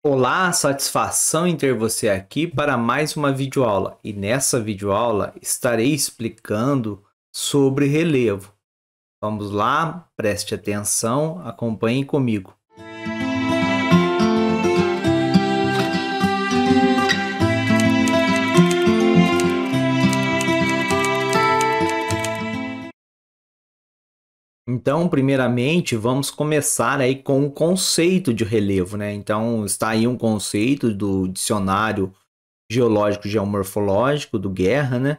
Olá, satisfação em ter você aqui para mais uma videoaula. E nessa videoaula estarei explicando sobre relevo. Vamos lá, preste atenção, acompanhe comigo. Então, primeiramente, vamos começar aí com o conceito de relevo, né? Então, está aí um conceito do dicionário geológico geomorfológico do Guerra, né?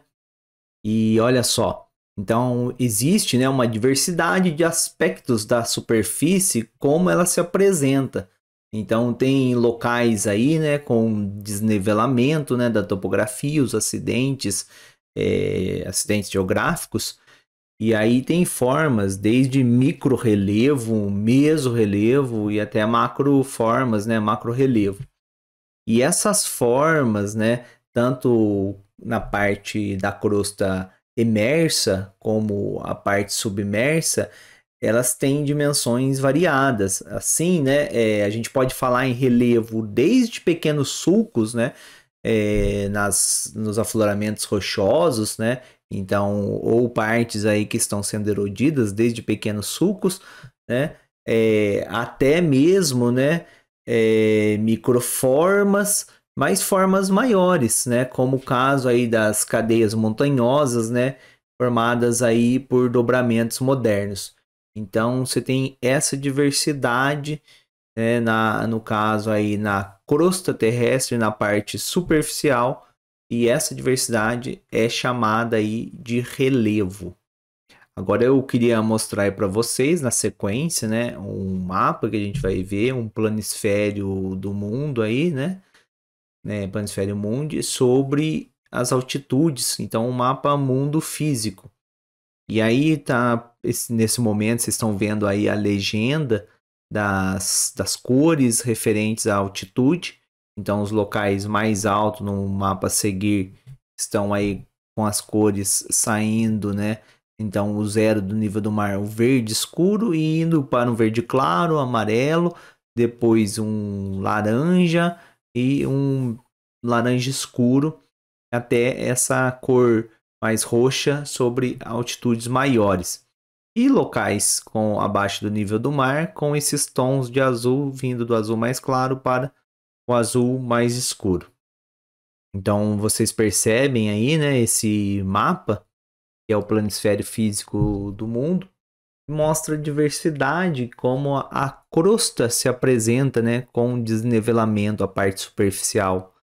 E olha só, então existe, né, uma diversidade de aspectos da superfície, como ela se apresenta. Então tem locais aí, né, com desnivelamento, né, da topografia, os acidentes, acidentes geográficos. E aí tem formas, desde micro-relevo, meso-relevo e até macro-formas, né, macro-relevo. E essas formas, né, tanto na parte da crosta emersa como a parte submersa, elas têm dimensões variadas. Assim, né, a gente pode falar em relevo desde pequenos sulcos, né, nos afloramentos rochosos, né, então, ou partes aí que estão sendo erodidas desde pequenos sulcos, né, até mesmo, né, microformas, mas formas maiores, né? Como o caso aí das cadeias montanhosas, né? Formadas aí por dobramentos modernos. Então você tem essa diversidade, né? No caso aí na crosta terrestre, na parte superficial, e essa diversidade é chamada aí de relevo. Agora eu queria mostrar para vocês na sequência, né, um mapa que a gente vai ver, um planisfério do mundo aí, né, planisfério mundi sobre as altitudes. Então, um mapa mundo físico. E aí tá nesse momento vocês estão vendo aí a legenda das cores referentes à altitude. Então, os locais mais altos no mapa a seguir estão aí com as cores saindo, né? Então, o zero do nível do mar, o verde escuro, e indo para um verde claro, amarelo, depois um laranja e um laranja escuro, até essa cor mais roxa sobre altitudes maiores. E locais com abaixo do nível do mar, com esses tons de azul vindo do azul mais claro para o azul mais escuro. Então vocês percebem aí, né, esse mapa, que é o planisfério físico do mundo, mostra a diversidade, como a crosta se apresenta, né, com desnivelamento, a parte superficial.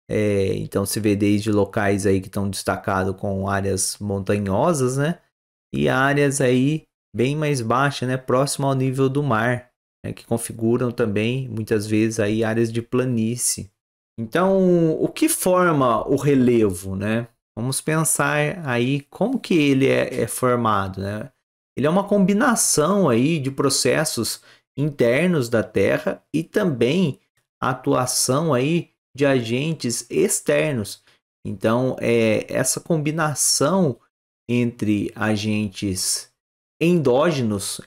Então se vê desde locais aí que estão destacados com áreas montanhosas, né, e áreas aí bem mais baixas, né, próximo ao nível do mar, né, que configuram também muitas vezes aí áreas de planície. Então, o que forma o relevo, né? Vamos pensar aí como que ele é formado, né? Ele é uma combinação aí de processos internos da Terra e também a atuação aí de agentes externos. Então, é essa combinação entre agentes endógenos,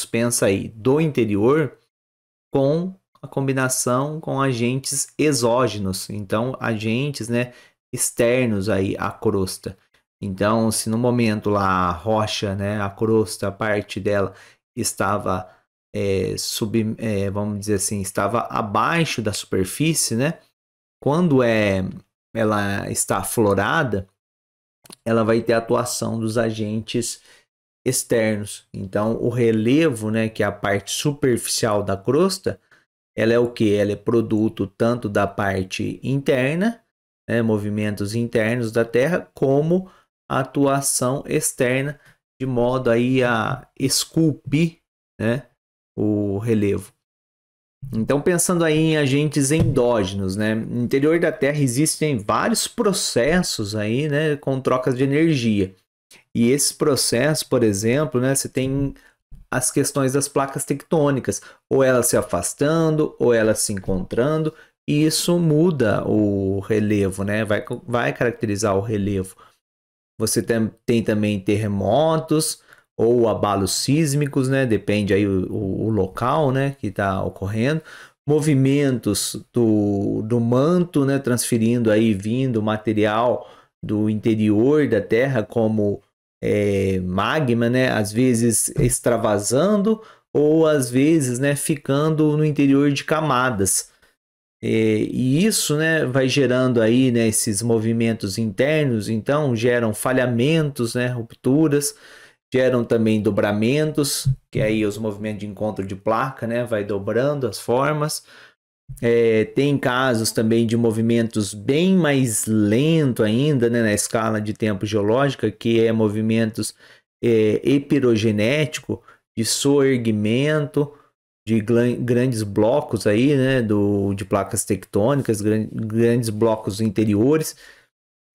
pensa aí, do interior, com a combinação com agentes exógenos, então agentes, né, externos aí à crosta. Então, se no momento lá a rocha, né, a crosta, a parte dela estava vamos dizer assim, estava abaixo da superfície, né? Quando ela está aflorada, ela vai ter a atuação dos agentes externos. Então, o relevo, né, que é a parte superficial da crosta, ela é o que? Ela é produto tanto da parte interna, né, movimentos internos da Terra, como a atuação externa, de modo aí a esculpir, né, o relevo. Então, pensando aí em agentes endógenos, né, no interior da Terra existem vários processos aí, né, com trocas de energia. E esses processos, por exemplo, né, você tem as questões das placas tectônicas, ou elas se afastando, ou elas se encontrando, e isso muda o relevo, né? Vai caracterizar o relevo. Você tem também terremotos ou abalos sísmicos, né? Depende aí o local, né, que está ocorrendo. movimentos do manto, né, transferindo aí, vindo material do interior da Terra, como magma, né, às vezes extravasando ou às vezes, né, ficando no interior de camadas. E isso, né, vai gerando aí, né, esses movimentos internos, então geram falhamentos, né, rupturas, geram também dobramentos, que aí os movimentos de encontro de placa, né, vai dobrando as formas. Tem casos também de movimentos bem mais lento ainda, né, na escala de tempo geológica, que é movimentos epirogenético, de soerguimento, de grandes blocos aí, né, de placas tectônicas, grandes blocos interiores.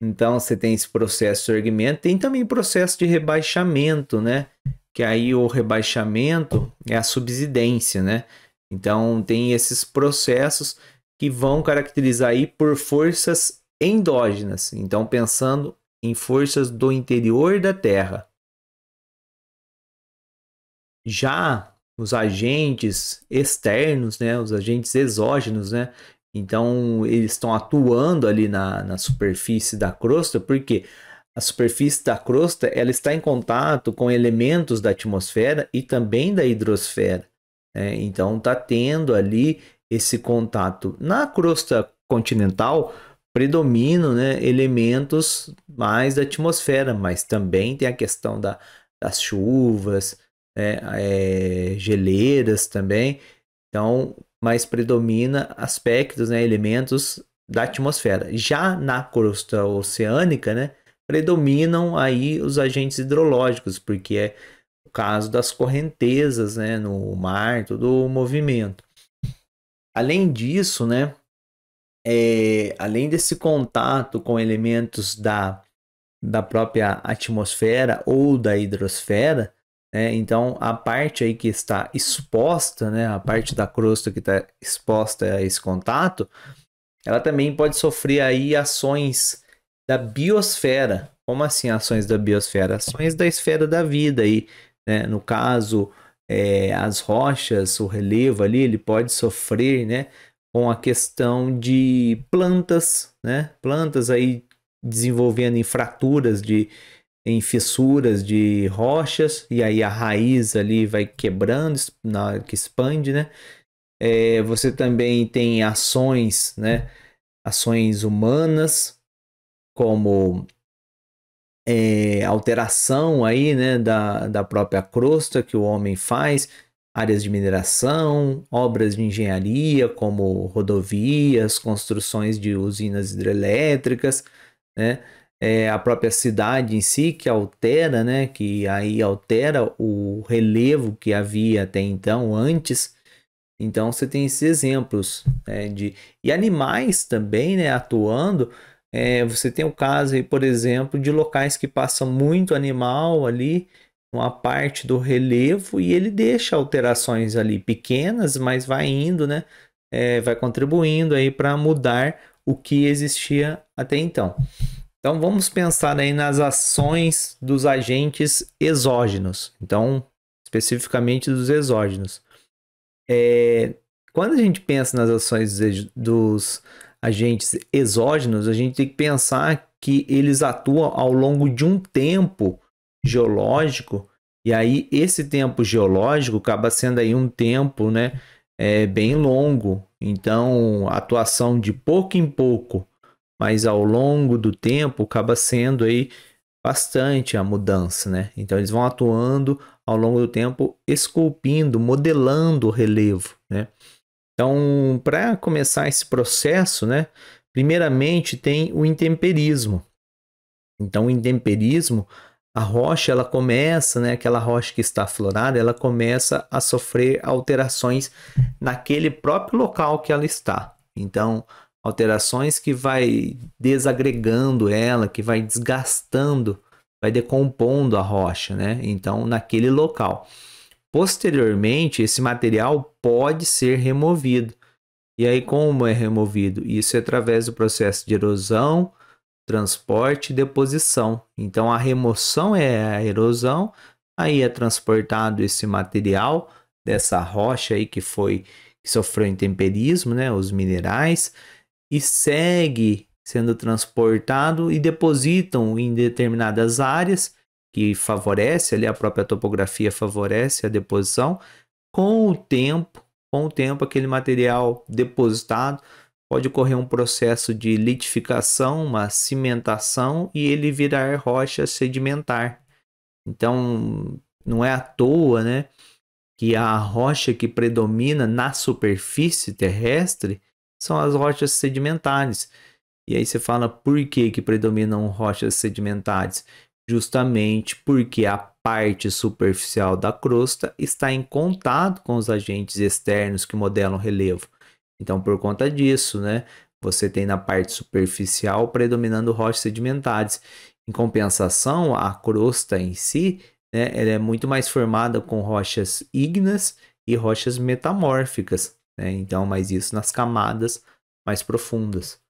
Então você tem esse processo de soerguimento, tem também processo de rebaixamento, né, que aí o rebaixamento é a subsidência, né. Então tem esses processos que vão caracterizar aí por forças endógenas. Então pensando em forças do interior da Terra. Já os agentes externos, né, os agentes exógenos, né, então eles estão atuando ali na superfície da crosta, porque a superfície da crosta ela está em contato com elementos da atmosfera e também da hidrosfera. Então está tendo ali esse contato. Na crosta continental predominam, né, elementos mais da atmosfera, mas também tem a questão das chuvas, geleiras também. Então, mas predomina aspectos, né, elementos da atmosfera. Já na crosta oceânica, né, predominam aí os agentes hidrológicos, porque é o caso das correntezas, né, no mar, todo o movimento. Além disso, né, além desse contato com elementos da própria atmosfera ou da hidrosfera, né, então a parte aí que está exposta, né, a parte da crosta que está exposta a esse contato, ela também pode sofrer aí ações da biosfera. Como assim ações da biosfera? Ações da esfera da vida aí, né? No caso, as rochas, o relevo ali, ele pode sofrer, né, com a questão de plantas, né? Plantas aí desenvolvendo em fraturas em fissuras de rochas, e aí a raiz ali vai quebrando, na hora que expande, né? Você também tem ações, né? Ações humanas, como alteração aí, né, da própria crosta que o homem faz, áreas de mineração, obras de engenharia, como rodovias, construções de usinas hidrelétricas, né, a própria cidade em si que altera, né, que aí altera o relevo que havia até então, antes. Então você tem esses exemplos, né, e animais também, né, atuando. Você tem o caso aí, por exemplo, de locais que passa muito animal ali, uma parte do relevo, e ele deixa alterações ali pequenas, mas vai indo, né, vai contribuindo aí para mudar o que existia até então. Então vamos pensar aí nas ações dos agentes exógenos. Então, especificamente dos exógenos. Quando a gente pensa nas ações dos agentes exógenos, a gente tem que pensar que eles atuam ao longo de um tempo geológico, e aí esse tempo geológico acaba sendo aí um tempo, né, bem longo. Então, a atuação de pouco em pouco, mas ao longo do tempo acaba sendo aí bastante a mudança, né? Então eles vão atuando ao longo do tempo, esculpindo, modelando o relevo, né? Então, para começar esse processo, né, primeiramente tem o intemperismo. Então, o intemperismo, a rocha, ela começa, né, aquela rocha que está aflorada, ela começa a sofrer alterações naquele próprio local que ela está. Então, alterações que vai desagregando ela, que vai desgastando, vai decompondo a rocha, né? Então, naquele local. Posteriormente, esse material pode ser removido. E aí, como é removido? Isso é através do processo de erosão, transporte e deposição. Então, a remoção é a erosão, aí é transportado esse material dessa rocha aí que que sofreu intemperismo, né, os minerais, e segue sendo transportado e depositam em determinadas áreas que favorece ali a própria topografia favorece a deposição. Com o tempo aquele material depositado pode ocorrer um processo de litificação, uma cimentação e ele virar rocha sedimentar. Então, não é à toa, né, que a rocha que predomina na superfície terrestre são as rochas sedimentares. E aí você fala por que predominam rochas sedimentares? Justamente porque a parte superficial da crosta está em contato com os agentes externos que modelam o relevo. Então, por conta disso, né, você tem na parte superficial predominando rochas sedimentares. Em compensação, a crosta em si, né, ela é muito mais formada com rochas ígneas e rochas metamórficas, né? Então, mas isso nas camadas mais profundas.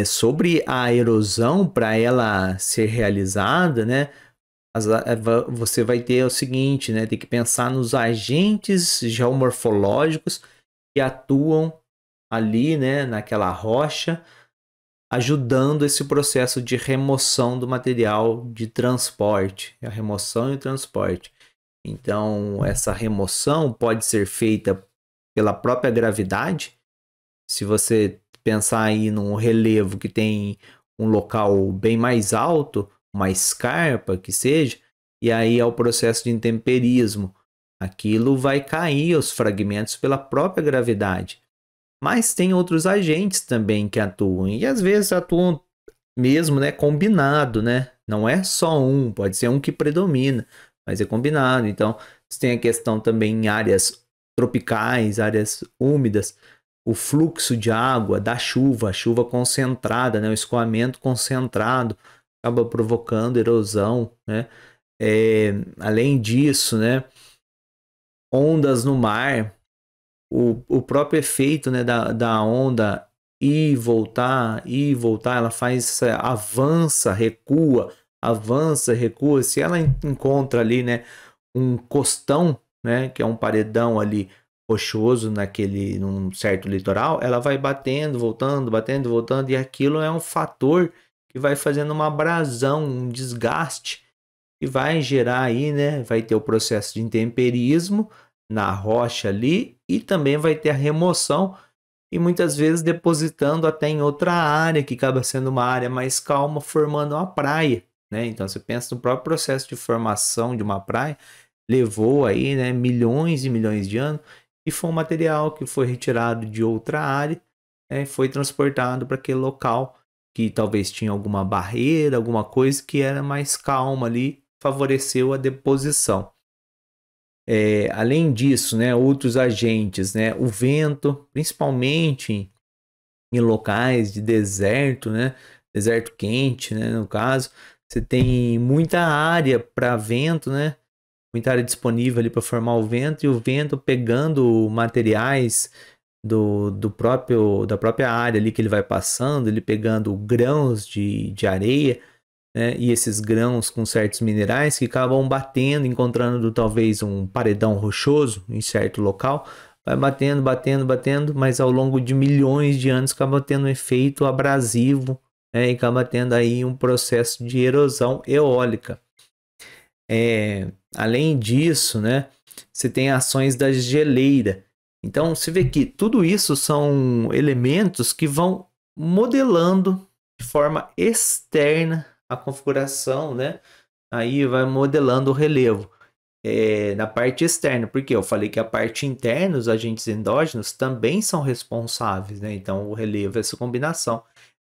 Sobre a erosão, para ela ser realizada, né, você vai ter o seguinte, né, tem que pensar nos agentes geomorfológicos que atuam ali, né, naquela rocha, ajudando esse processo de remoção do material de transporte, a remoção e o transporte. Então, essa remoção pode ser feita pela própria gravidade. Se você pensar aí num relevo que tem um local bem mais alto, uma escarpa que seja, e aí é o processo de intemperismo. Aquilo vai cair os fragmentos pela própria gravidade. Mas tem outros agentes também que atuam, e às vezes atuam mesmo, né, combinado, né? Não é só um, pode ser um que predomina, mas é combinado. Então, você tem a questão também em áreas tropicais, áreas úmidas, o fluxo de água da chuva, a chuva concentrada, né, o escoamento concentrado, acaba provocando erosão, né? Além disso, né, ondas no mar, o próprio efeito, né, da onda ir e voltar, ela faz avança, recua. Se ela encontra ali, né, um costão, né, que é um paredão ali rochoso num certo litoral, ela vai batendo, voltando, e aquilo é um fator que vai fazendo uma abrasão, um desgaste, e vai gerar aí, né, vai ter o processo de intemperismo na rocha ali, e também vai ter a remoção, e muitas vezes depositando até em outra área, que acaba sendo uma área mais calma, formando uma praia, né? Então você pensa no próprio processo de formação de uma praia, levou aí, né, milhões e milhões de anos, e foi um material que foi retirado de outra área, né, foi transportado para aquele local que talvez tinha alguma barreira, alguma coisa que era mais calma ali, favoreceu a deposição. Além disso, né, outros agentes, né, o vento, principalmente em locais de deserto, né, deserto quente, né, no caso, você tem muita área para vento, né, muita área disponível ali para formar o vento, e o vento pegando materiais da própria área ali que ele vai passando, ele pegando grãos de areia, né, e esses grãos com certos minerais que acabam batendo, encontrando talvez um paredão rochoso em certo local, vai batendo, mas ao longo de milhões de anos acaba tendo um efeito abrasivo, né, e acaba tendo aí um processo de erosão eólica. Além disso, né, você tem ações da geleira. Então, você vê que tudo isso são elementos que vão modelando de forma externa a configuração, né? Aí vai modelando o relevo na parte externa, porque eu falei que a parte interna, os agentes endógenos também são responsáveis, né? Então, o relevo é essa combinação.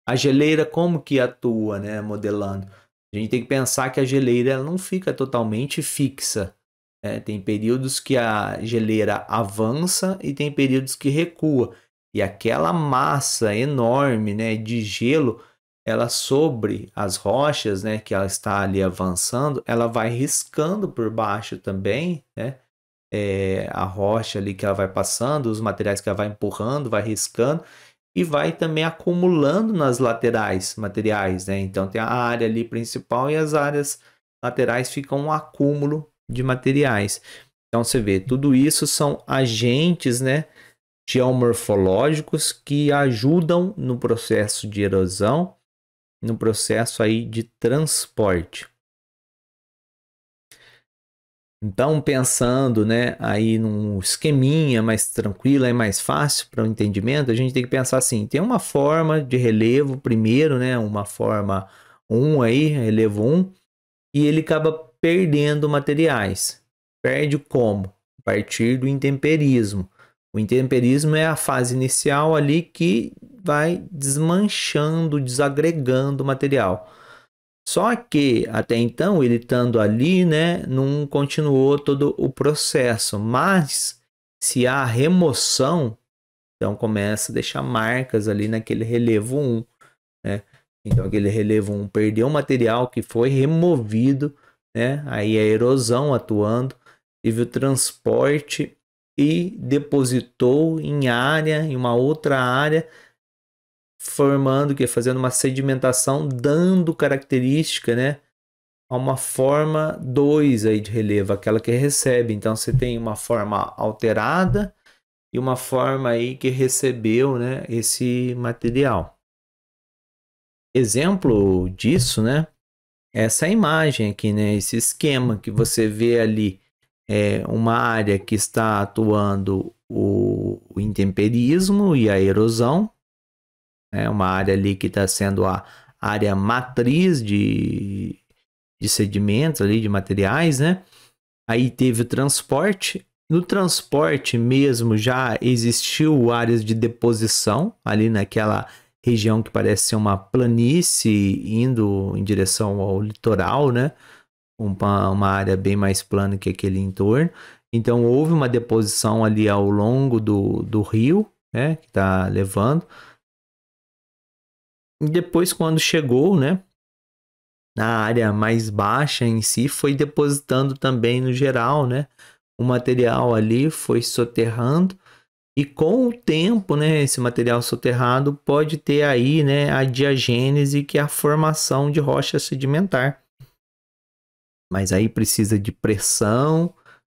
A geleira, como que atua, né? Modelando. A gente tem que pensar que a geleira ela não fica totalmente fixa. Tem períodos que a geleira avança e tem períodos que recua. E aquela massa enorme, né, de gelo, ela sobre as rochas, né, que ela está ali avançando, ela vai riscando por baixo também, né? A rocha ali que ela vai passando, os materiais que ela vai empurrando, vai riscando e vai também acumulando nas laterais materiais, né? Então tem a área ali principal e as áreas laterais ficam um acúmulo de materiais. Então você vê, tudo isso são agentes, né, geomorfológicos que ajudam no processo de erosão, no processo aí de transporte. Então, pensando, né, aí num esqueminha mais tranquilo, é mais fácil para o entendimento, a gente tem que pensar assim, tem uma forma de relevo primeiro, né, uma forma 1 aí, relevo 1, e ele acaba perdendo materiais. Perde como? A partir do intemperismo. O intemperismo é a fase inicial ali que vai desmanchando, desagregando o material. Só que até então ele estando ali, né, não continuou todo o processo, mas se há remoção, então começa a deixar marcas ali naquele relevo 1, né? Então aquele relevo 1 perdeu o material que foi removido, né? Aí a erosão atuando, teve o transporte e depositou em uma outra área, formando que fazendo uma sedimentação, dando característica, né, a uma forma 2 aí de relevo, aquela que recebe. Então você tem uma forma alterada e uma forma aí que recebeu, né, esse material. Exemplo disso, né, essa imagem aqui, né, esse esquema que você vê ali, é uma área que está atuando o intemperismo e a erosão, é uma área ali que está sendo a área matriz de sedimentos ali, de materiais, né? Aí teve o transporte. No transporte mesmo já existiu áreas de deposição ali naquela região que parece ser uma planície indo em direção ao litoral, né? Uma área bem mais plana que aquele entorno. Então houve uma deposição ali ao longo do rio, né? Que está levando. E depois, quando chegou, né, na área mais baixa em si, foi depositando também no geral, né, o material ali foi soterrando, e com o tempo, né, esse material soterrado pode ter aí, né, a diagênese, que é a formação de rocha sedimentar. Mas aí precisa de pressão,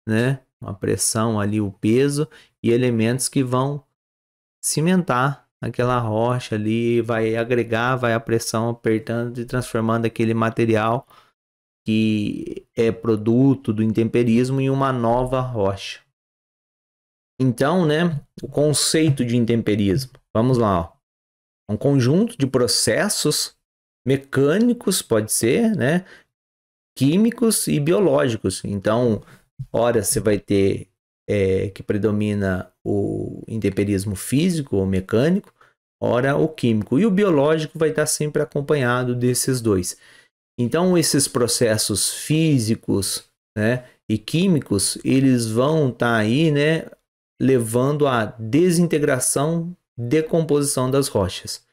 né, uma pressão ali, o peso e elementos que vão cimentar aquela rocha ali, vai agregar, vai a pressão apertando e transformando aquele material que é produto do intemperismo em uma nova rocha. Então, né, o conceito de intemperismo, vamos lá, ó. Um conjunto de processos mecânicos, pode ser, né, químicos e biológicos. Então, ora você vai ter que predomina o intemperismo físico ou mecânico, ora o químico. E o biológico vai estar sempre acompanhado desses dois. Então, esses processos físicos, né, e químicos, eles vão estar aí, né, levando à desintegração, decomposição das rochas.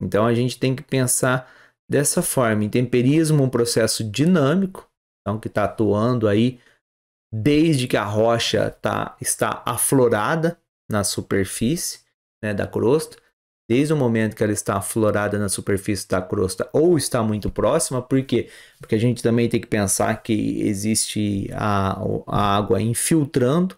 Então, a gente tem que pensar dessa forma. Intemperismo, um processo dinâmico, então, que está atuando aí desde que a rocha está aflorada na superfície, né, da crosta, desde o momento que ela está aflorada na superfície da crosta ou está muito próxima. Por quê? Porque a gente também tem que pensar que existe a água infiltrando,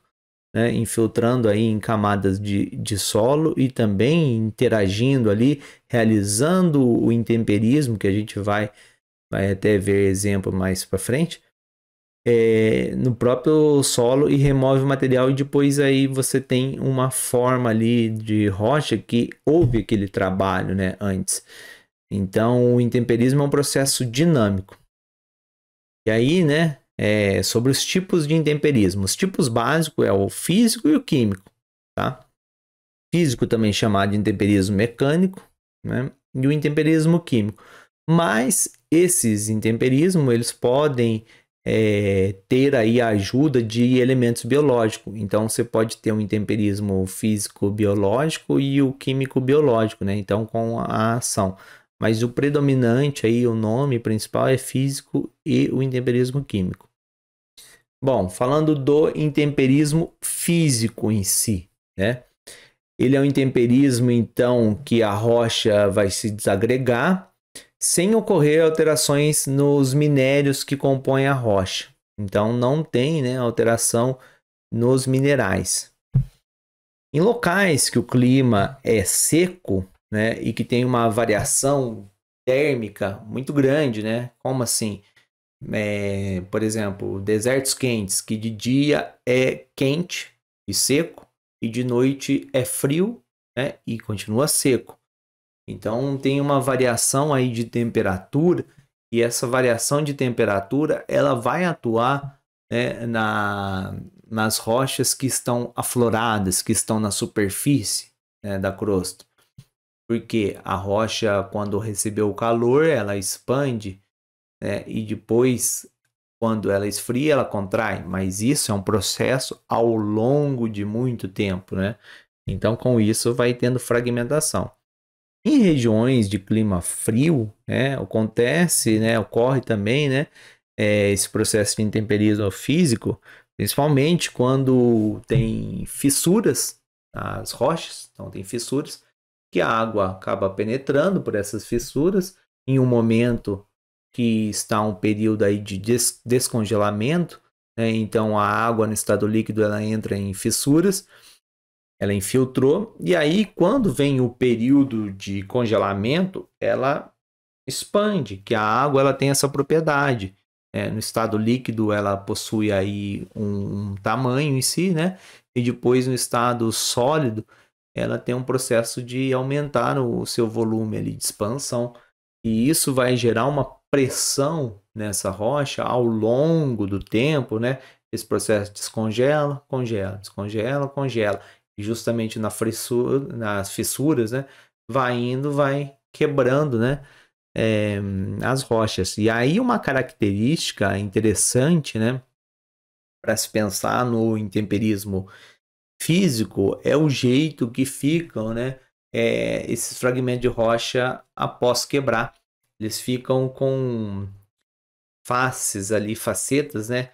né, infiltrando aí em camadas de solo e também interagindo ali, realizando o intemperismo, que a gente vai até ver exemplo mais para frente, no próprio solo, e remove o material, e depois aí você tem uma forma ali de rocha que houve aquele trabalho, né, antes. Então o intemperismo é um processo dinâmico. E aí, né, sobre os tipos de intemperismo. Os tipos básicos é o físico e o químico, tá? Físico também chamado de intemperismo mecânico, né, e o intemperismo químico. Mas esses intemperismos, eles podem ter aí a ajuda de elementos biológicos. Então você pode ter um intemperismo físico biológico e o químico biológico, né? Então com a ação. Mas o predominante aí, o nome principal é físico e o intemperismo químico. Bom, falando do intemperismo físico em si, né? Ele é um intemperismo, então, que a rocha vai se desagregar sem ocorrer alterações nos minérios que compõem a rocha. Então não tem, né, alteração nos minerais. Em locais que o clima é seco, né, e que tem uma variação térmica muito grande, né? Como assim? Por exemplo, desertos quentes, que de dia é quente e seco, e de noite é frio, né, e continua seco. Então tem uma variação aí de temperatura, e essa variação de temperatura ela vai atuar, né, nas rochas que estão afloradas, que estão na superfície, né, da crosta. Porque a rocha, quando recebeu o calor, ela expande, né, e depois, quando ela esfria, ela contrai. Mas isso é um processo ao longo de muito tempo, né? Então, com isso, vai tendo fragmentação. Em regiões de clima frio, né, acontece, né, ocorre também, né, esse processo de intemperismo físico, principalmente quando tem fissuras nas rochas, então tem fissuras, que a água acaba penetrando por essas fissuras em um momento que está um período aí de descongelamento, né, então a água no estado líquido ela entra em fissuras, ela infiltrou, e aí quando vem o período de congelamento, ela expande, que a água ela tem essa propriedade. No estado líquido ela possui aí um tamanho em si, né? E depois no estado sólido ela tem um processo de aumentar o seu volume ali de expansão. E isso vai gerar uma pressão nessa rocha ao longo do tempo, né? Esse processo descongela, congela, descongela, congela. E justamente nas fissuras, né? Vai indo, vai quebrando, né? As rochas. E aí uma característica interessante, né? Para se pensar no intemperismo físico é o jeito que ficam, né? Esses fragmentos de rocha após quebrar. Eles ficam com faces ali, facetas, né?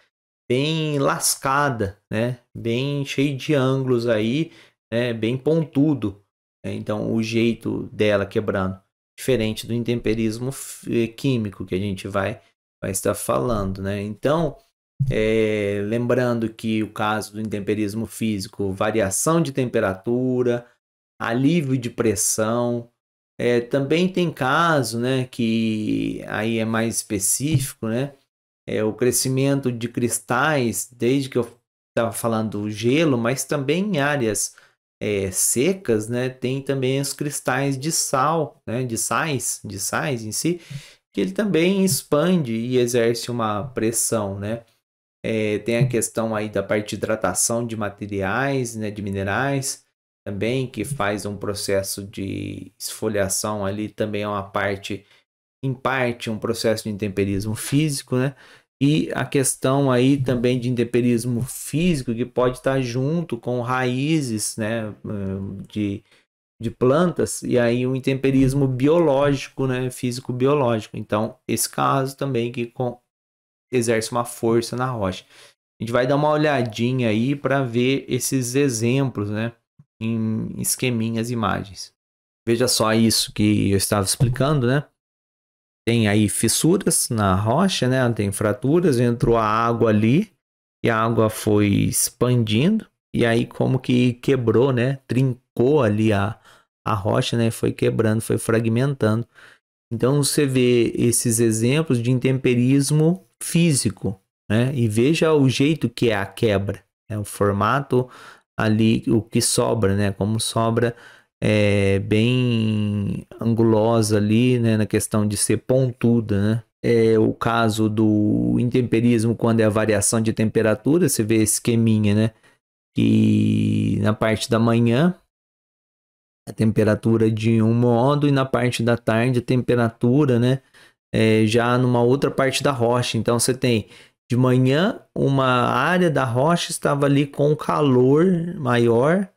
Bem lascada, né? Bem cheio de ângulos aí, né? Bem pontudo. Né? Então, o jeito dela quebrando, diferente do intemperismo químico que a gente vai estar falando, né? Então, lembrando que o caso do intemperismo físico, variação de temperatura, alívio de pressão, também tem caso, né, que aí é mais específico, né, o crescimento de cristais, desde que eu estava falando do gelo, mas também em áreas secas, né, tem também os cristais de sal, né, de sais em si, que ele também expande e exerce uma pressão, né. Tem a questão aí da parte de hidratação de materiais, né, de minerais, também que faz um processo de esfoliação ali, também é uma parte, em parte, um processo de intemperismo físico, né? E a questão aí também de intemperismo físico que pode estar junto com raízes, né, de plantas, e aí um intemperismo biológico, né, físico-biológico. Então, esse caso também que exerce uma força na rocha. A gente vai dar uma olhadinha aí para ver esses exemplos, né, em esqueminhas, imagens. Veja só isso que eu estava explicando, né? Tem aí fissuras na rocha, né? Tem fraturas, entrou a água ali e a água foi expandindo e aí como que quebrou, né? Trincou ali a rocha, né? Foi quebrando, foi fragmentando. Então você vê esses exemplos de intemperismo físico, né? E veja o jeito que é a quebra, né? O formato ali, o que sobra, né? Como sobra bem angulosa ali, né? Na questão de ser pontuda, né? O caso do intemperismo quando é a variação de temperatura, você vê esse esqueminha, né? Que na parte da manhã a temperatura de um modo e na parte da tarde a temperatura, né, já numa outra parte da rocha. Então você tem de manhã uma área da rocha estava ali com calor maior,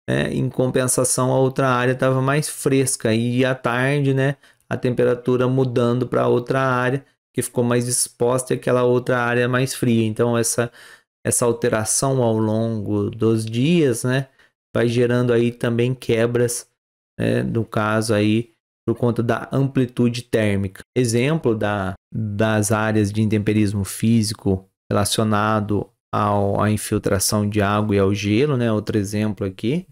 né, em compensação a outra área estava mais fresca e à tarde, né, a temperatura mudando para outra área que ficou mais exposta e aquela outra área mais fria. Então essa alteração ao longo dos dias, né, vai gerando aí também quebras, né, no caso aí por conta da amplitude térmica. Exemplo das áreas de intemperismo físico relacionado à infiltração de água e ao gelo, né? Outro exemplo aqui,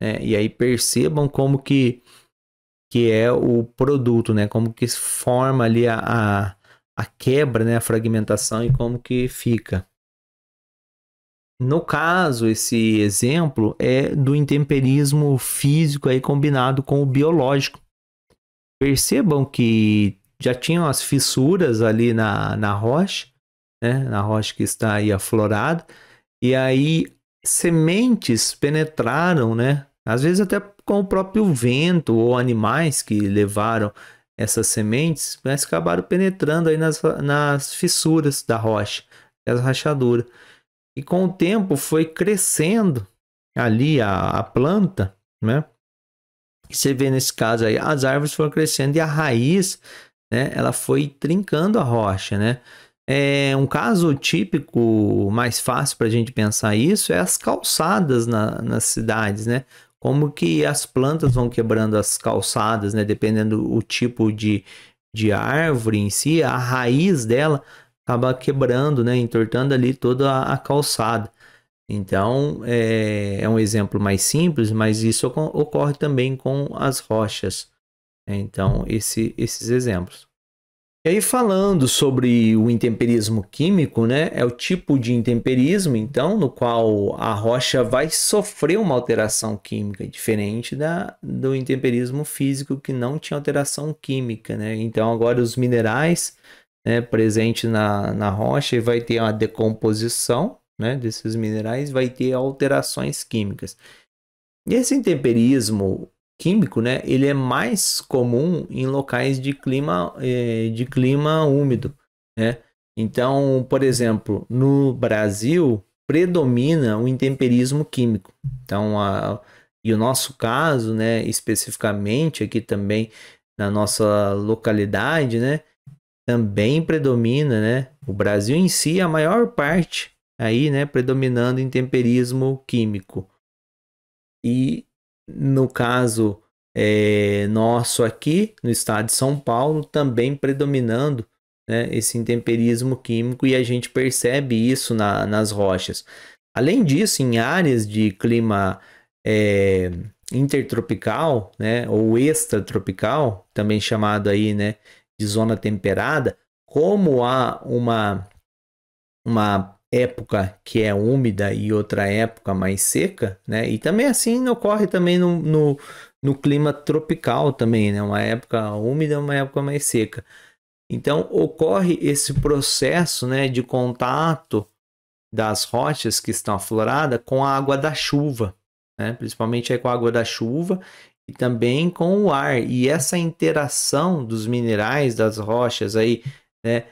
né? E aí percebam como que é o produto, né? Como que se forma ali a quebra, né? A fragmentação e como que fica. No caso, esse exemplo é do intemperismo físico aí combinado com o biológico. Percebam que já tinham as fissuras ali na rocha, né? Na rocha que está aí aflorada, e aí sementes penetraram, né? Às vezes até com o próprio vento ou animais que levaram essas sementes, mas acabaram penetrando aí nas fissuras da rocha, as rachaduras. E com o tempo foi crescendo ali a planta, né? E você vê nesse caso aí, as árvores foram crescendo e a raiz, né, ela foi trincando a rocha, né? É um caso típico, mais fácil para a gente pensar isso, é as calçadas nas cidades, né? Como que as plantas vão quebrando as calçadas, né? Dependendo do tipo de árvore em si, a raiz dela acaba quebrando, né? Entortando ali toda a calçada. Então, é um exemplo mais simples, mas isso ocorre também com as rochas. Então, esses exemplos. E aí, falando sobre o intemperismo químico, né? É o tipo de intemperismo, então, no qual a rocha vai sofrer uma alteração química, diferente do intemperismo físico, que não tinha alteração química, né? Então, agora os minerais, né, presentes na rocha vai ter uma decomposição, né, desses minerais, vai ter alterações químicas. E esse intemperismo químico, né, ele é mais comum em locais de clima úmido, né? Então, por exemplo, no Brasil predomina o intemperismo químico. Então, e o nosso caso, né, especificamente aqui também na nossa localidade, né, também predomina, né? O Brasil em si, a maior parte aí, né, predominando em temperismo químico. E no caso nosso aqui, no estado de São Paulo, também predominando, né, esse intemperismo químico e a gente percebe isso nas rochas. Além disso, em áreas de clima intertropical, né, ou extratropical, também chamado aí, né, de zona temperada, como há uma época que é úmida e outra época mais seca, né? E também assim ocorre também no clima tropical também, né? Uma época úmida, uma época mais seca. Então ocorre esse processo, né, de contato das rochas que estão afloradas com a água da chuva, né? Principalmente aí com a água da chuva e também com o ar. E essa interação dos minerais das rochas aí, né?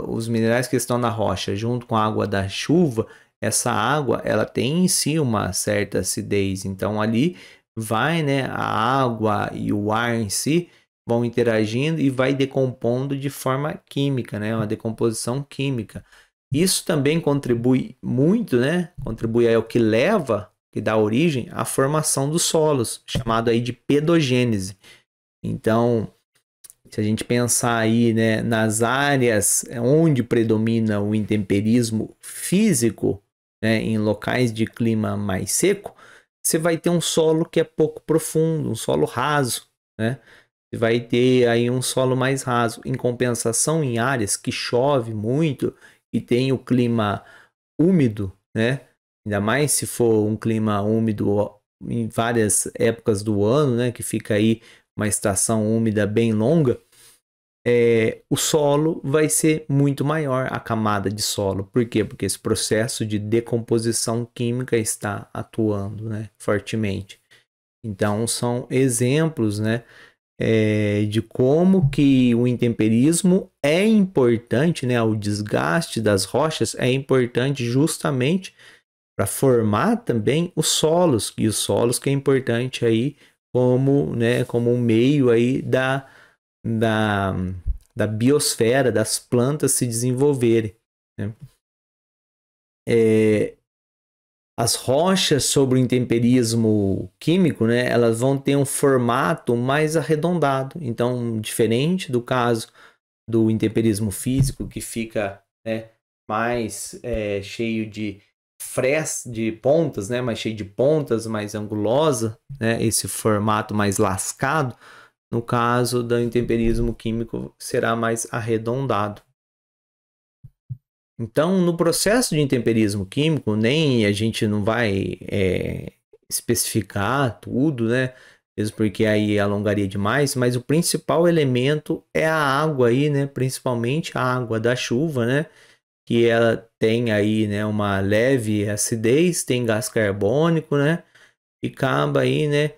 Os minerais que estão na rocha junto com a água da chuva, essa água ela tem em si uma certa acidez. Então ali vai, né, a água e o ar em si vão interagindo e vai decompondo de forma química, né? Uma decomposição química. Isso também contribui muito, né? Contribui ao que leva, que dá origem à formação dos solos, chamado aí de pedogênese. Então, se a gente pensar aí, né, nas áreas onde predomina o intemperismo físico, né, em locais de clima mais seco, você vai ter um solo que é pouco profundo, um solo raso, né? Você vai ter aí um solo mais raso. Em compensação, em áreas que chove muito e tem o clima úmido, né? Ainda mais se for um clima úmido em várias épocas do ano, né? Que fica aí uma estação úmida bem longa, o solo vai ser muito maior, a camada de solo. Por quê? Porque esse processo de decomposição química está atuando, né, fortemente. Então, são exemplos, né, de como que o intemperismo é importante, né, o desgaste das rochas é importante justamente para formar também os solos, e os solos que é importante aí como, né, como um meio aí da, da biosfera, das plantas se desenvolverem, né? As rochas sobre o intemperismo químico, né, elas vão ter um formato mais arredondado. Então, diferente do caso do intemperismo físico, que fica, né, mais cheio de de pontas, né? Mais cheio de pontas, mais angulosa, né? Esse formato mais lascado. No caso do intemperismo químico, será mais arredondado. Então, no processo de intemperismo químico, nem a gente não vai especificar tudo, né? Mesmo porque aí alongaria demais, mas o principal elemento é a água aí, né? Principalmente a água da chuva, né? Que ela tem aí, né, uma leve acidez, tem gás carbônico, né? E acaba aí, né,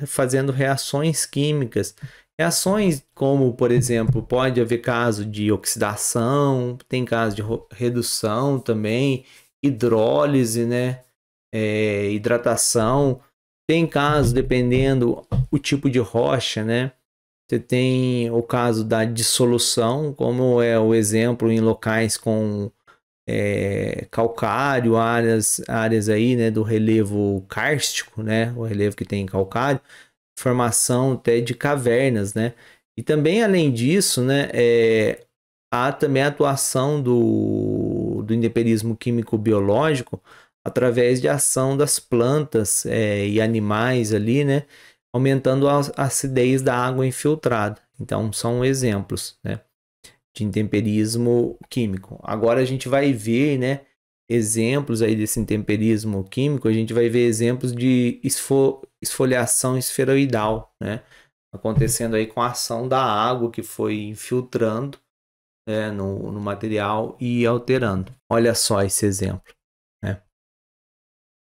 fazendo reações químicas. Reações como, por exemplo, pode haver caso de oxidação, tem caso de redução também, hidrólise, né? Hidratação. Tem caso, dependendo o tipo de rocha, né? Você tem o caso da dissolução, como é o exemplo em locais com calcário, áreas aí, né, do relevo kárstico, né, o relevo que tem calcário, formação até de cavernas, né, e também além disso, né, há também a atuação do intemperismo químico-biológico através de ação das plantas e animais ali, né, aumentando a acidez da água infiltrada. Então, são exemplos, né, de intemperismo químico. Agora a gente vai ver, né, exemplos aí desse intemperismo químico, a gente vai ver exemplos de esfoliação esferoidal, né, acontecendo aí com a ação da água que foi infiltrando, né, no material e alterando. Olha só esse exemplo, né.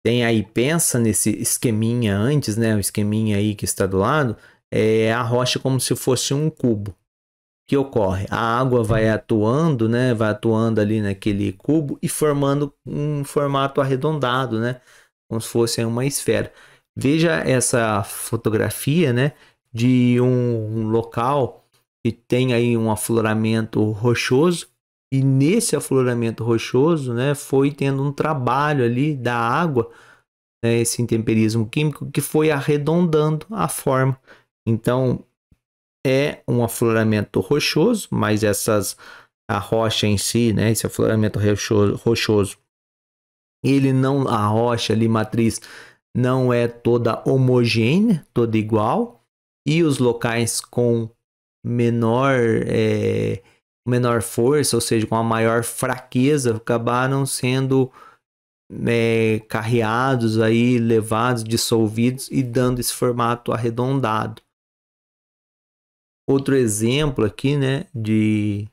Tem aí, pensa nesse esqueminha antes, né, o esqueminha aí que está do lado, a rocha como se fosse um cubo. Que ocorre? A água vai atuando, né? Vai atuando ali naquele cubo e formando um formato arredondado, né? Como se fosse uma esfera. Veja essa fotografia, né? De um local que tem aí um afloramento rochoso e nesse afloramento rochoso, né? Foi tendo um trabalho ali da água, né, esse intemperismo químico que foi arredondando a forma. Então é um afloramento rochoso, mas a rocha em si, né, esse afloramento rochoso, ele não, a rocha ali matriz não é toda homogênea, toda igual, e os locais com menor menor força, ou seja, com a maior fraqueza, acabaram sendo carreados aí, levados, dissolvidos e dando esse formato arredondado. Outro exemplo aqui, né, de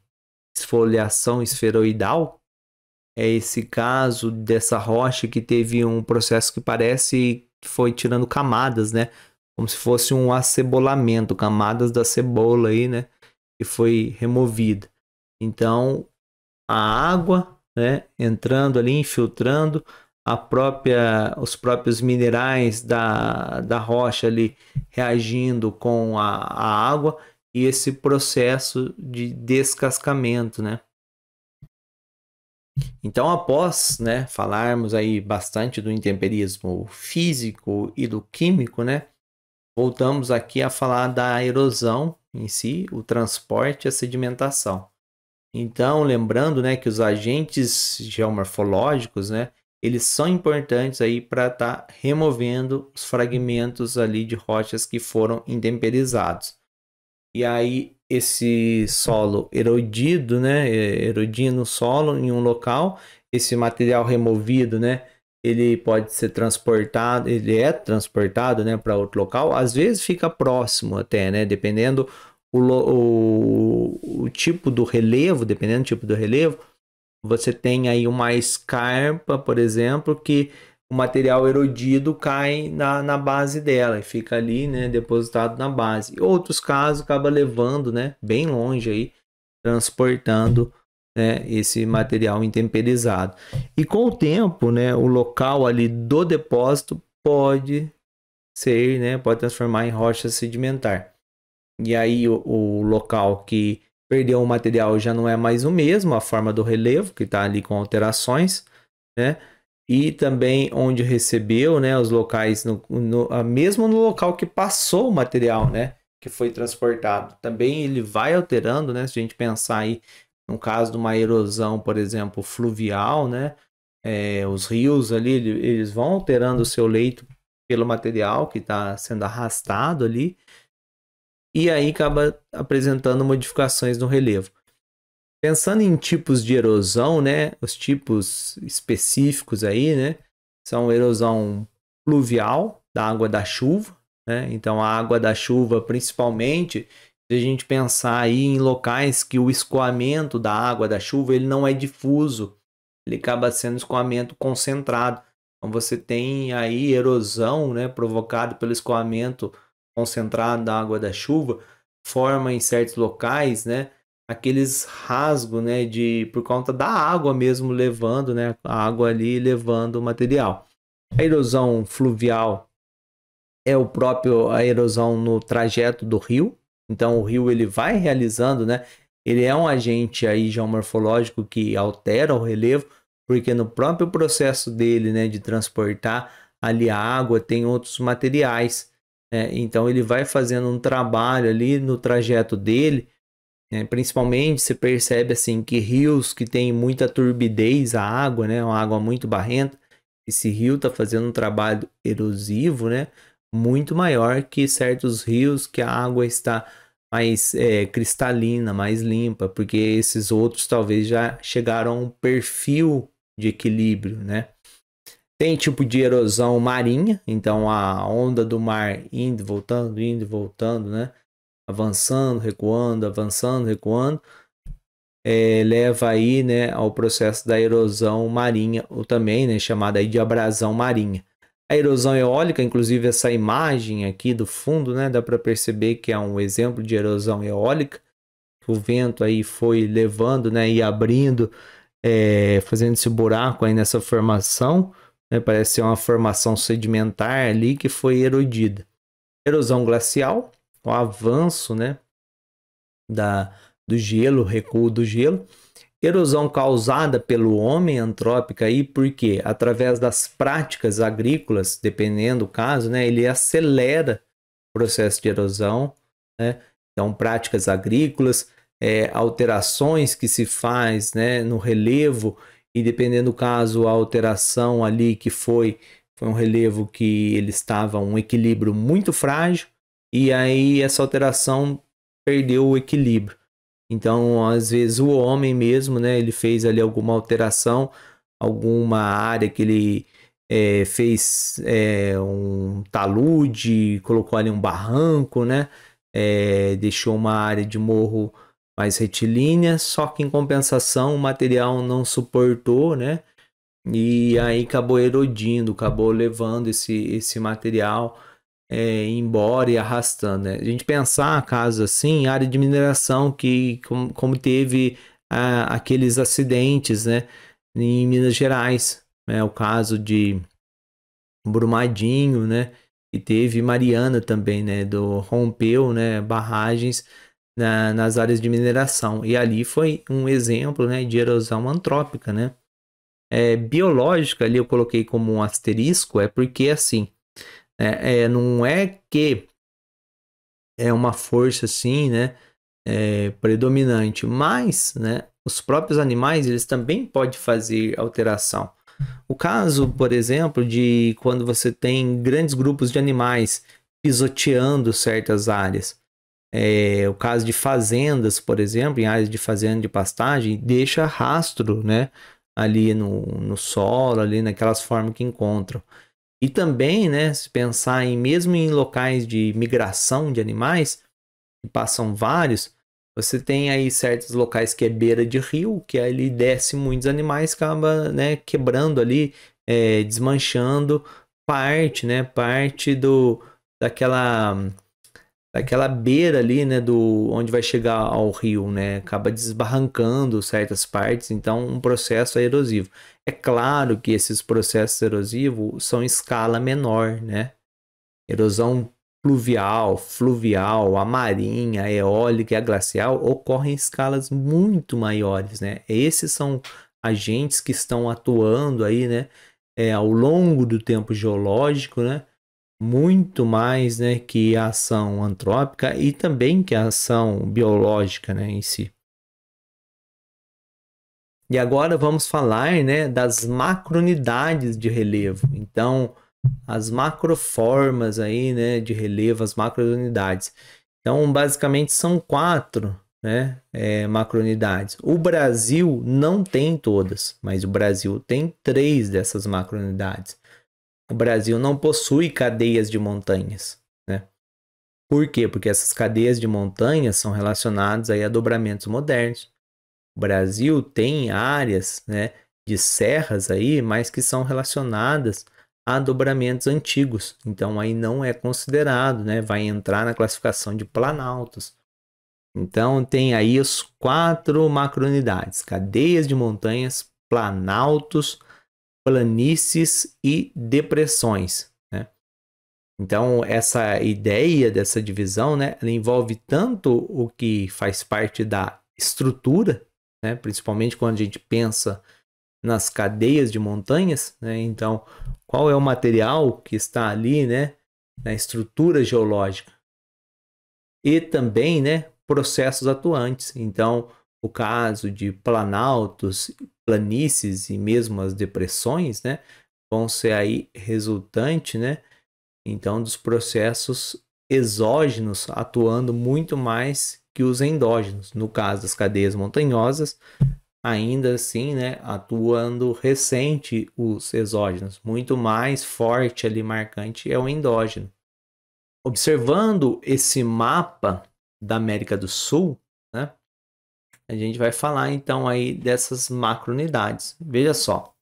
esfoliação esferoidal é esse caso dessa rocha que teve um processo que parece que foi tirando camadas, né, como se fosse um acebolamento, camadas da cebola aí, né, que foi removida. Então, a água, né, entrando ali, infiltrando, os próprios minerais da rocha ali reagindo com a água e esse processo de descascamento, né? Então, após, né, falarmos aí bastante do intemperismo físico e do químico, né, voltamos aqui a falar da erosão em si, o transporte e a sedimentação. Então, lembrando, né, que os agentes geomorfológicos, né, eles são importantes aí para estar removendo os fragmentos ali de rochas que foram intemperizados. E aí esse solo erodido, né, erodindo o solo em um local, esse material removido, né, ele pode ser transportado, ele é transportado, né, para outro local, às vezes fica próximo até, né, dependendo o tipo do relevo, dependendo do tipo do relevo, você tem aí uma escarpa, por exemplo, que o material erodido cai na base dela e fica ali, né, depositado na base. Em outros casos, acaba levando, né, bem longe aí, transportando, né, esse material intemperizado. E com o tempo, né, o local ali do depósito pode ser, né, pode transformar em rocha sedimentar. E aí o local que perdeu o material já não é mais o mesmo, a forma do relevo, que está ali com alterações, né? E também onde recebeu, né, os locais, mesmo no local que passou o material, né, que foi transportado. Também ele vai alterando, né, se a gente pensar aí No caso de uma erosão, por exemplo, fluvial, né? Os rios ali, eles vão alterando o seu leito pelo material que está sendo arrastado ali, e aí acaba apresentando modificações no relevo. Pensando em tipos de erosão, né? Os tipos específicos aí, né? São erosão pluvial, da água da chuva, né? Então, a água da chuva, principalmente, se a gente pensar aí em locais que o escoamento da água da chuva ele não é difuso, ele acaba sendo escoamento concentrado. Então, você tem aí erosão, né? Provocada pelo escoamento concentrado da água da chuva, forma em certos locais, né? Aqueles rasgos, né, por conta da água mesmo levando, né, a água ali levando o material. A erosão fluvial é a erosão no trajeto do rio. Então o rio ele vai realizando, né, ele é um agente aí geomorfológico que altera o relevo, porque no próprio processo dele, né, de transportar ali a água tem outros materiais, né? Então ele vai fazendo um trabalho ali no trajeto dele. Principalmente se percebe assim que rios que tem muita turbidez, a água, né, uma água muito barrenta, esse rio está fazendo um trabalho erosivo, né, muito maior que certos rios que a água está mais cristalina, mais limpa, porque esses outros talvez já chegaram a um perfil de equilíbrio, né? Tem tipo de erosão marinha, então a onda do mar indo e voltando, né? Avançando, recuando, leva aí, né, ao processo da erosão marinha, ou também, né, chamada aí de abrasão marinha. A erosão eólica, inclusive essa imagem aqui do fundo, né, dá para perceber que é um exemplo de erosão eólica. O vento aí foi levando, né, e abrindo, fazendo esse buraco aí nessa formação, né, parece ser uma formação sedimentar ali que foi erodida. Erosão glacial, o avanço, né, do gelo, recuo do gelo. Erosão causada pelo homem antrópica aí, porque através das práticas agrícolas, dependendo do caso, né, ele acelera o processo de erosão, né? Então, práticas agrícolas, alterações que se faz, né, no relevo, e dependendo do caso, a alteração ali que foi um relevo que ele estava um equilíbrio muito frágil, e aí essa alteração perdeu o equilíbrio. Então, às vezes, o homem mesmo, né, ele fez ali alguma alteração, alguma área que ele fez um talude, colocou ali um barranco, né, deixou uma área de morro mais retilínea, só que em compensação o material não suportou, né, e aí acabou erodindo, acabou levando esse material embora e arrastando, né? A gente pensar casos assim, área de mineração que como teve aqueles acidentes, né, em Minas Gerais, né? O caso de Brumadinho, né? E teve Mariana também, né? Rompeu, né? Barragens nas áreas de mineração. E ali foi um exemplo, né? De erosão antrópica, né? Biológica, ali eu coloquei como um asterisco, porque assim, não é que é uma força assim, né, predominante, mas, né, os próprios animais eles também podem fazer alteração. O caso, por exemplo, de quando você tem grandes grupos de animais pisoteando certas áreas. O caso de fazendas, por exemplo, em áreas de fazenda de pastagem, deixa rastro, né, ali no solo, ali naquelas formas que encontram. E também, né, se pensar mesmo em locais de migração de animais, que passam vários, você tem aí certos locais que é beira de rio, que ali desce muitos animais, acaba, né, quebrando ali, desmanchando parte daquela daquela beira ali, né, onde vai chegar ao rio, né, acaba desbarrancando certas partes, então um processo erosivo. É claro que esses processos erosivos são em escala menor, né? Erosão pluvial, fluvial, a marinha, a eólica e a glacial ocorrem em escalas muito maiores, né? Esses são agentes que estão atuando aí, né, ao longo do tempo geológico, né? Muito mais, né, que a ação antrópica e também que a ação biológica, né, em si. E agora vamos falar, né, das macrounidades de relevo. Então, as macroformas aí, né, de relevo, as macrounidades. Então, basicamente são quatro, né, macrounidades. O Brasil não tem todas, mas o Brasil tem três dessas macrounidades. O Brasil não possui cadeias de montanhas, né? Por quê? Porque essas cadeias de montanhas são relacionadas aí a dobramentos modernos. O Brasil tem áreas, né, de serras aí, mas que são relacionadas a dobramentos antigos. Então aí não é considerado, né? Vai entrar na classificação de planaltos. Então tem aí os quatro macrounidades: cadeias de montanhas, planaltos, planícies e depressões, né? Então essa ideia dessa divisão, né, ela envolve tanto o que faz parte da estrutura, né, principalmente quando a gente pensa nas cadeias de montanhas, né? Então, qual é o material que está ali, né, na estrutura geológica? E também, né, processos atuantes. Então, o caso de planaltos, planícies e mesmo as depressões, né, vão ser aí resultante, né, então dos processos exógenos atuando muito mais que os endógenos. No caso das cadeias montanhosas, ainda assim, né, atuando recente os exógenos, muito mais forte ali, marcante é o endógeno. Observando esse mapa da América do Sul, né, a gente vai falar então aí dessas macrounidades. Veja só,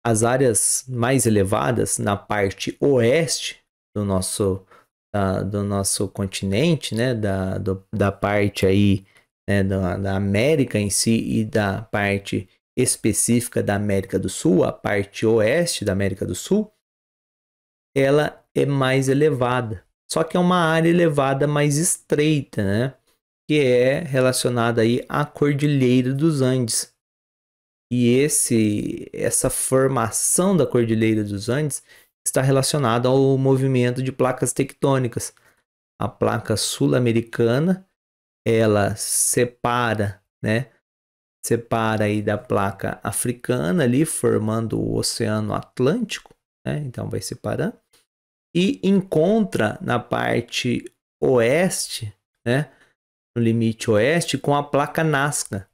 as áreas mais elevadas na parte oeste do nosso continente, né, da parte aí, né, da América em si e da parte específica da América do Sul, a parte oeste da América do Sul, ela é mais elevada. Só que é uma área elevada mais estreita, né, que é relacionada aí à Cordilheira dos Andes. E essa formação da Cordilheira dos Andes está relacionada ao movimento de placas tectônicas. A placa sul-americana, ela separa, né? Separa aí da placa africana ali, formando o Oceano Atlântico, né? Então vai separando. E encontra na parte oeste, né? No limite oeste, com a placa Nazca.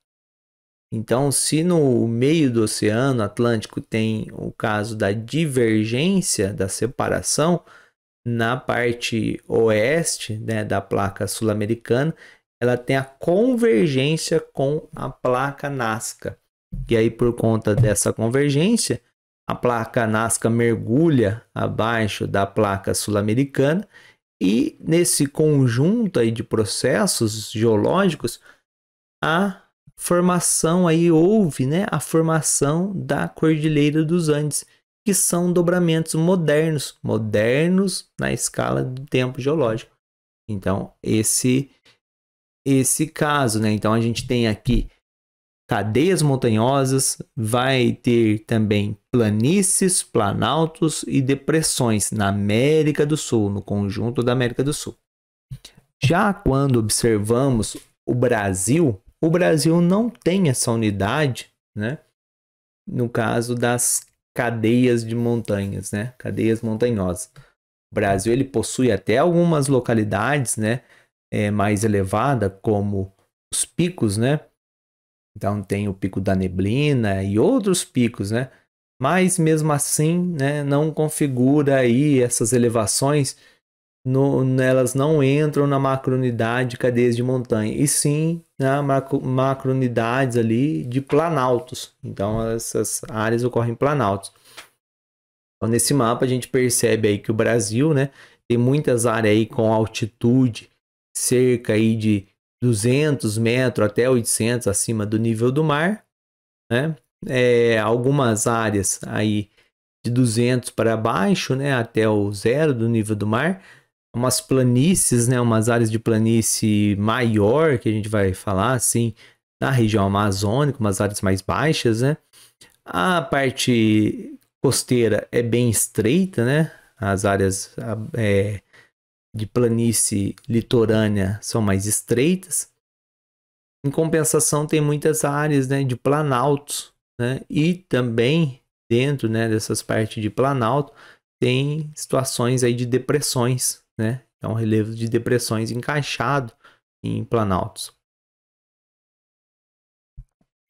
Então, se no meio do Oceano Atlântico tem o caso da divergência, da separação, na parte oeste, né, da placa sul-americana, ela tem a convergência com a placa Nazca. E aí, por conta dessa convergência, a placa Nazca mergulha abaixo da placa sul-americana e nesse conjunto aí de processos geológicos, a formação aí houve, né, a formação da Cordilheira dos Andes, que são dobramentos modernos, modernos na escala do tempo geológico. Então, esse caso, né? Então a gente tem aqui cadeias montanhosas, vai ter também planícies, planaltos e depressões na América do Sul, no conjunto da América do Sul. Já quando observamos o Brasil não tem essa unidade, né? No caso das cadeias de montanhas, né? Cadeias montanhosas. O Brasil ele possui até algumas localidades, né? Mais elevada, como os picos, né? Então tem o Pico da Neblina e outros picos, né? Mas mesmo assim, né? Não configura aí essas elevações, elas não entram na macrounidade de cadeias de montanha, e sim na macrounidades ali de planaltos. Então, essas áreas ocorrem em planaltos. Então, nesse mapa, a gente percebe aí que o Brasil, né, tem muitas áreas aí com altitude cerca aí de 200 metros até 800 acima do nível do mar, né? Algumas áreas aí de 200 para baixo, né, até o zero do nível do mar, umas planícies, né, umas áreas de planície maior, que a gente vai falar assim, na região amazônica, umas áreas mais baixas, né? A parte costeira é bem estreita, né? As áreas de planície litorânea são mais estreitas. Em compensação, tem muitas áreas, né, de planaltos, né, e também dentro, né, dessas partes de planalto tem situações aí de depressões, né, é um relevo de depressões encaixado em planaltos.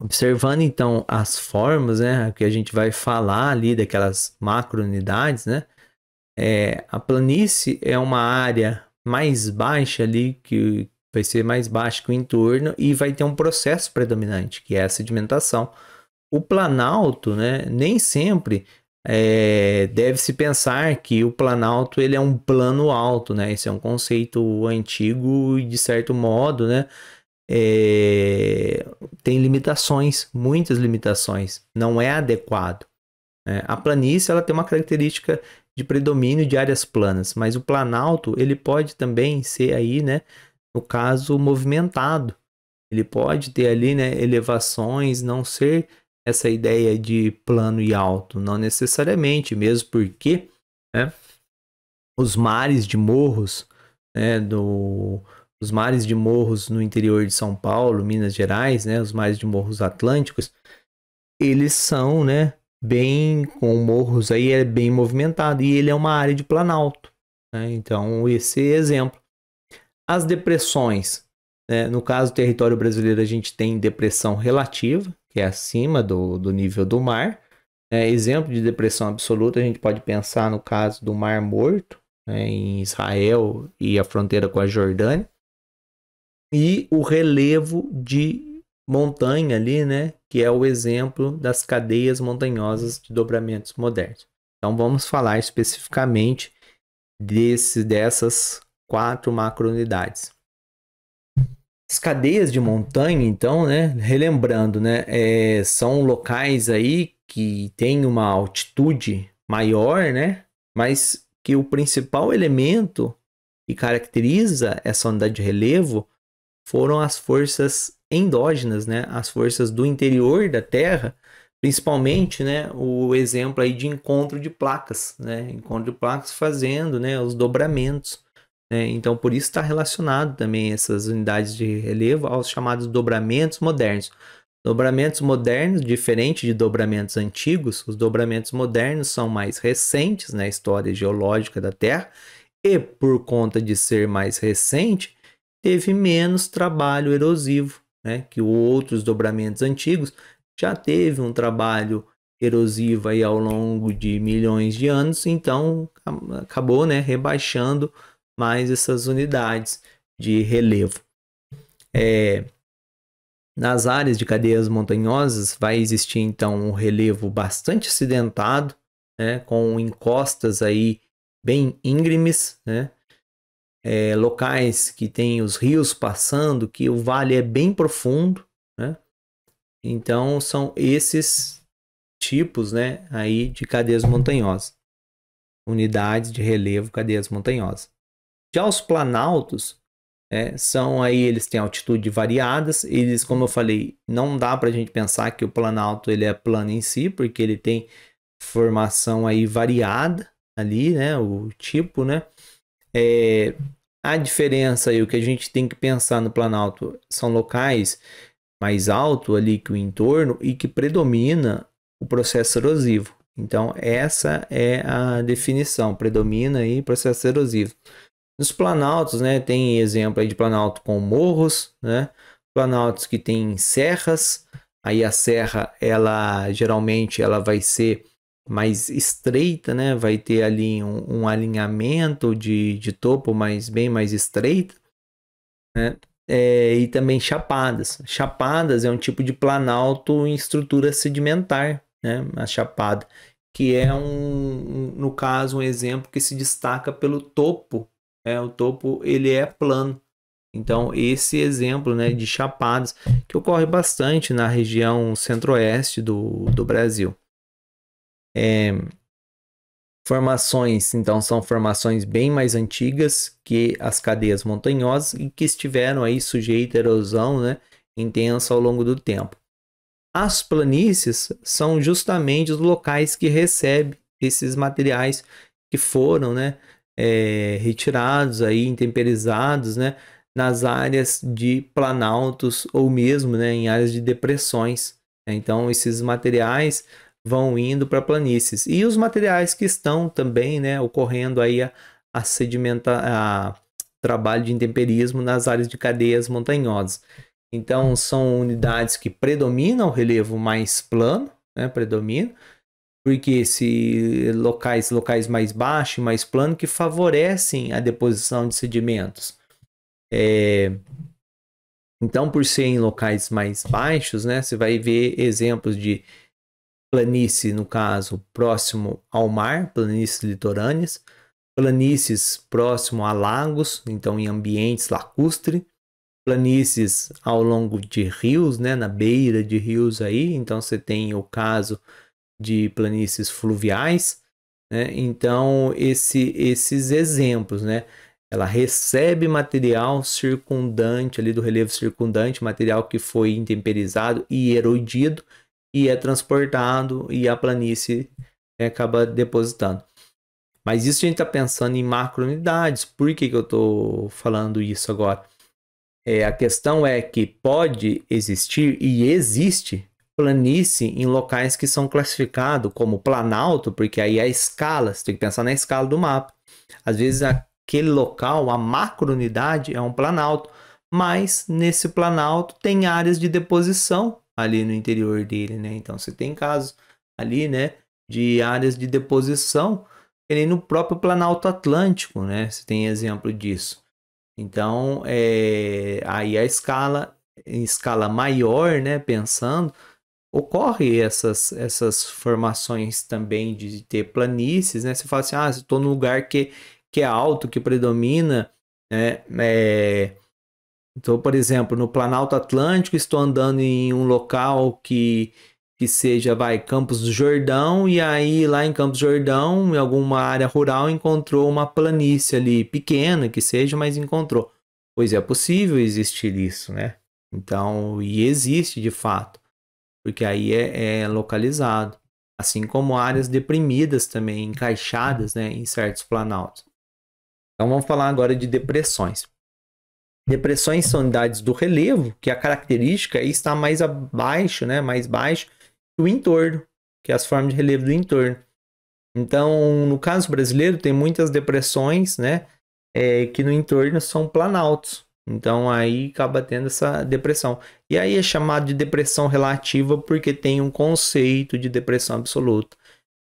Observando então as formas, né, que a gente vai falar ali daquelas macro-unidades, né, a planície é uma área mais baixa ali, que vai ser mais baixa que o entorno e vai ter um processo predominante, que é a sedimentação. O planalto, né, nem sempre deve-se pensar que o planalto ele é um plano alto, né? Esse é um conceito antigo e de certo modo, né, tem limitações, muitas limitações, não é adequado. A planície ela tem uma característica de predomínio de áreas planas, mas o planalto ele pode também ser aí, né, no caso movimentado. Ele pode ter ali, né, elevações, não ser essa ideia de plano e alto, não necessariamente, mesmo porque, né, os mares de morros, né, os mares de morros no interior de São Paulo, Minas Gerais, né, os mares de morros atlânticos, eles são, né, bem com morros aí é bem movimentado e ele é uma área de planalto, né? Então esse é exemplo. As depressões, né, no caso do território brasileiro a gente tem depressão relativa, que é acima do nível do mar. Exemplo de depressão absoluta a gente pode pensar no caso do Mar Morto, né, em Israel e a fronteira com a Jordânia. E o relevo de montanha ali, né, que é o exemplo das cadeias montanhosas de dobramentos modernos. Então vamos falar especificamente dessas 4 macrounidades. As cadeias de montanha, então, né, relembrando, né, são locais aí que têm uma altitude maior, né, mas que o principal elemento que caracteriza essa unidade de relevo foram as forças endógenas, né, as forças do interior da Terra, principalmente, né, o exemplo aí de encontro de placas, né, encontro de placas fazendo, né, os dobramentos. Então, por isso está relacionado também essas unidades de relevo aos chamados dobramentos modernos. Dobramentos modernos, diferente de dobramentos antigos, os dobramentos modernos são mais recentes na história geológica da Terra e, por conta de ser mais recente, teve menos trabalho erosivo, né, que outros dobramentos antigos já teve um trabalho erosivo aí ao longo de milhões de anos, então acabou, né, rebaixando mais essas unidades de relevo. Nas áreas de cadeias montanhosas vai existir então um relevo bastante acidentado, né, com encostas aí bem íngremes, né, locais que tem os rios passando, que o vale é bem profundo, né? Então são esses tipos, né, aí de cadeias montanhosas, unidades de relevo, cadeias montanhosas. Já os planaltos, são aí, eles têm altitude variadas, eles, como eu falei, não dá para a gente pensar que o planalto ele é plano em si, porque ele tem formação aí variada ali, né, o tipo, né, a diferença aí, o que a gente tem que pensar no planalto são locais mais altos ali que o entorno e que predomina o processo erosivo. Então, essa é a definição, predomina aí o processo erosivo. Nos planaltos, né, tem exemplo aí de planalto com morros, né, planaltos que tem serras, aí a serra, ela geralmente ela vai ser mais estreita, né, vai ter ali um alinhamento de topo bem mais estreito, né, e também chapadas. Chapadas é um tipo de planalto em estrutura sedimentar, né, a chapada, que é no caso, um exemplo que se destaca pelo topo. O topo ele é plano. Então, esse exemplo, né, de chapadas, que ocorre bastante na região centro-oeste do Brasil. Formações, então, são formações bem mais antigas que as cadeias montanhosas e que estiveram aí sujeitas à erosão, né, intensa ao longo do tempo. As planícies são justamente os locais que recebem esses materiais que foram, né, retirados aí, intemperizados, né, nas áreas de planaltos ou mesmo, né, em áreas de depressões. Então, esses materiais vão indo para planícies. E os materiais que estão também, né, ocorrendo aí a trabalho de intemperismo nas áreas de cadeias montanhosas. Então, são unidades que predominam o relevo mais plano, né, predomina, porque se locais mais baixos e mais planos que favorecem a deposição de sedimentos. Então, por ser em locais mais baixos, né, você vai ver exemplos de planície, no caso, próximo ao mar, planícies litorâneas, planícies próximo a lagos, então em ambientes lacustres, planícies ao longo de rios, né, na beira de rios aí, então você tem o caso de planícies fluviais, né? Então esses exemplos, né? Ela recebe material circundante ali do relevo circundante, material que foi intemperizado e erodido e é transportado e a planície acaba depositando. Mas isso a gente está pensando em macrounidades. Por que eu estou falando isso agora? A questão é que pode existir e existe planície em locais que são classificados como planalto, porque aí a escala, você tem que pensar na escala do mapa. Às vezes aquele local, a macrounidade é um planalto, mas nesse planalto tem áreas de deposição ali no interior dele, né? Então você tem casos ali, né, de áreas de deposição, que nem no próprio Planalto Atlântico, né? Você tem exemplo disso. Então, aí em escala maior, né, pensando, ocorre essas formações também de ter planícies, né? Você fala assim, estou num lugar que é alto, que predomina, né? Então, por exemplo, no Planalto Atlântico, estou andando em um local que seja, Campos do Jordão, e aí lá em Campos do Jordão, em alguma área rural, encontrou uma planície ali, pequena que seja, mas encontrou. Pois é possível existir isso, né? Então, e existe de fato, porque aí é localizado. Assim como áreas deprimidas também, encaixadas, né, em certos planaltos. Então, vamos falar agora de depressões. Depressões são unidades do relevo, que a característica está mais abaixo, né, mais baixo que o entorno, que é as formas de relevo do entorno. Então, no caso brasileiro, tem muitas depressões, né, que no entorno são planaltos. Então, aí acaba tendo essa depressão. E aí é chamado de depressão relativa porque tem um conceito de depressão absoluta.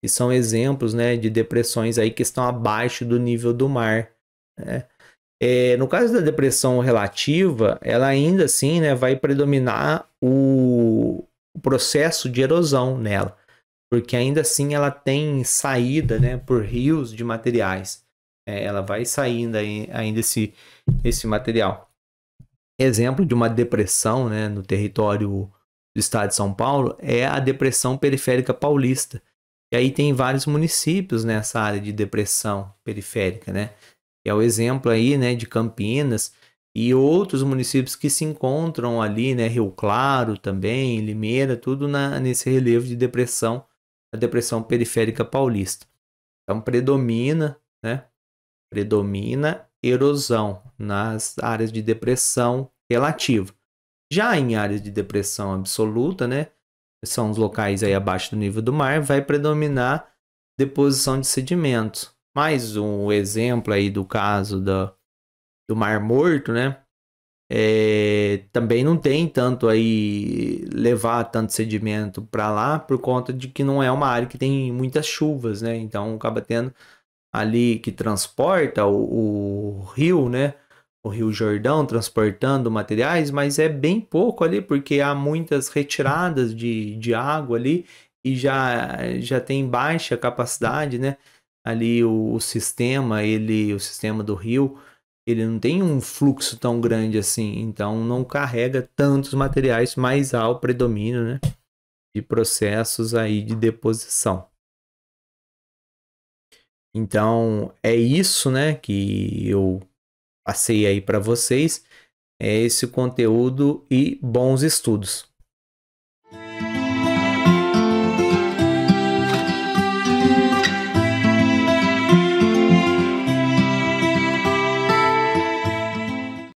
E são exemplos, né, de depressões aí que estão abaixo do nível do mar, né? No caso da depressão relativa, ela ainda assim, né, vai predominar o processo de erosão nela, porque ainda assim ela tem saída, né, por rios de materiais. Ela vai saindo ainda esse material. Exemplo de uma depressão, né, no território do estado de São Paulo é a depressão periférica paulista. E aí tem vários municípios nessa área de depressão periférica, né? É o exemplo aí, né, de Campinas e outros municípios que se encontram ali, né, Rio Claro também, Limeira, tudo nesse relevo de depressão, a depressão periférica paulista. Então predomina, né, predomina erosão nas áreas de depressão relativa. Já em áreas de depressão absoluta, né, são os locais aí abaixo do nível do mar, vai predominar deposição de sedimentos. Mais um exemplo aí do caso do Mar Morto, né? Também não tem tanto aí levar tanto sedimento para lá por conta de que não é uma área que tem muitas chuvas, né? Então acaba tendo ali que transporta o rio, né? O Rio Jordão transportando materiais, mas é bem pouco ali porque há muitas retiradas de água ali e já tem baixa capacidade, né? Ali o sistema, o sistema do rio, ele não tem um fluxo tão grande assim, então não carrega tantos materiais, mas há o predomínio, né, de processos aí de deposição. Então é isso, né, que eu passei aí para vocês, é esse conteúdo e bons estudos.